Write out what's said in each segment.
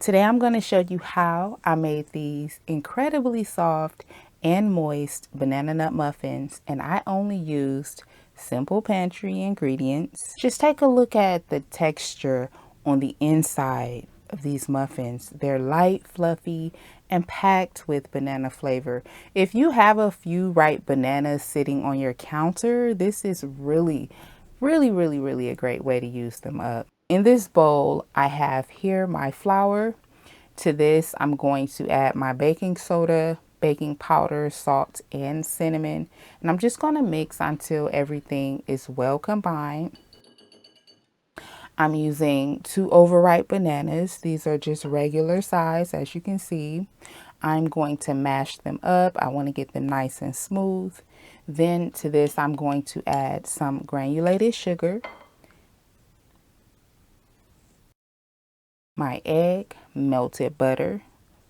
Today I'm going to show you how I made these incredibly soft and moist banana nut muffins, and I only used simple pantry ingredients. Just take a look at the texture on the inside of these muffins. They're light, fluffy, and packed with banana flavor. If you have a few ripe bananas sitting on your counter, this is really a great way to use them up. In this bowl, I have here my flour. To this, I'm going to add my baking soda, baking powder, salt, and cinnamon. And I'm just going to mix until everything is well combined. I'm using 2 overripe bananas. These are just regular size, as you can see. I'm going to mash them up. I want to get them nice and smooth. Then to this, I'm going to add some granulated sugar, my egg, melted butter,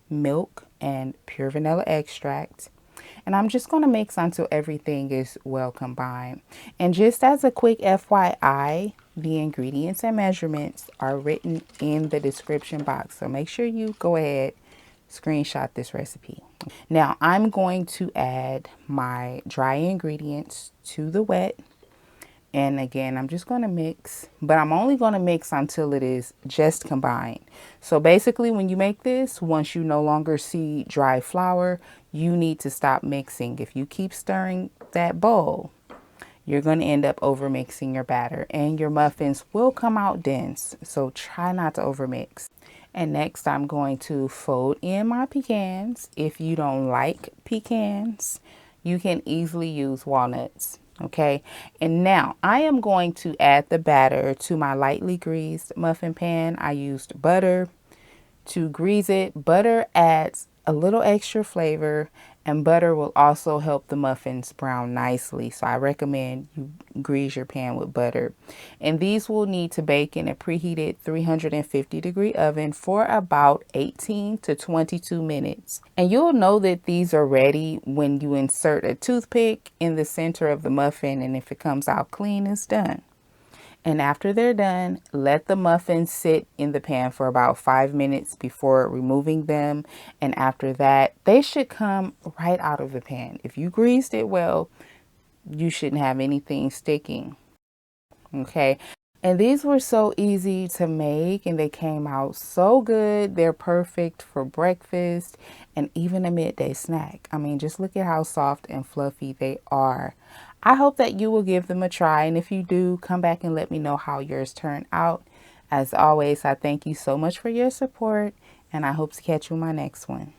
milk, and pure vanilla extract. And I'm just going to mix until everything is well combined. And just as a quick FYI, the ingredients and measurements are written in the description box. So make sure you go ahead, screenshot this recipe. Now I'm going to add my dry ingredients to the wet. And again, I'm just going to mix, but I'm only going to mix until it is just combined. So basically, when you make this, once you no longer see dry flour, you need to stop mixing. If you keep stirring that bowl, you're going to end up over mixing your batter and your muffins will come out dense. So try not to over mix. And next, I'm going to fold in my pecans. If you don't like pecans, you can easily use walnuts. Okay, and now I am going to add the batter to my lightly greased muffin pan. I used butter to grease it. Butter adds a little extra flavor, and butter will also help the muffins brown nicely. So I recommend you grease your pan with butter. And these will need to bake in a preheated 350-degree oven for about 18 to 22 minutes. And you'll know that these are ready when you insert a toothpick in the center of the muffin, and if it comes out clean, it's done. And after they're done, let the muffins sit in the pan for about 5 minutes before removing them. And after that, they should come right out of the pan. If you greased it well, you shouldn't have anything sticking. Okay. And these were so easy to make and they came out so good. They're perfect for breakfast and even a midday snack. I mean, just look at how soft and fluffy they are. I hope that you will give them a try. And if you do, come back and let me know how yours turned out. As always, I thank you so much for your support and I hope to catch you in my next one.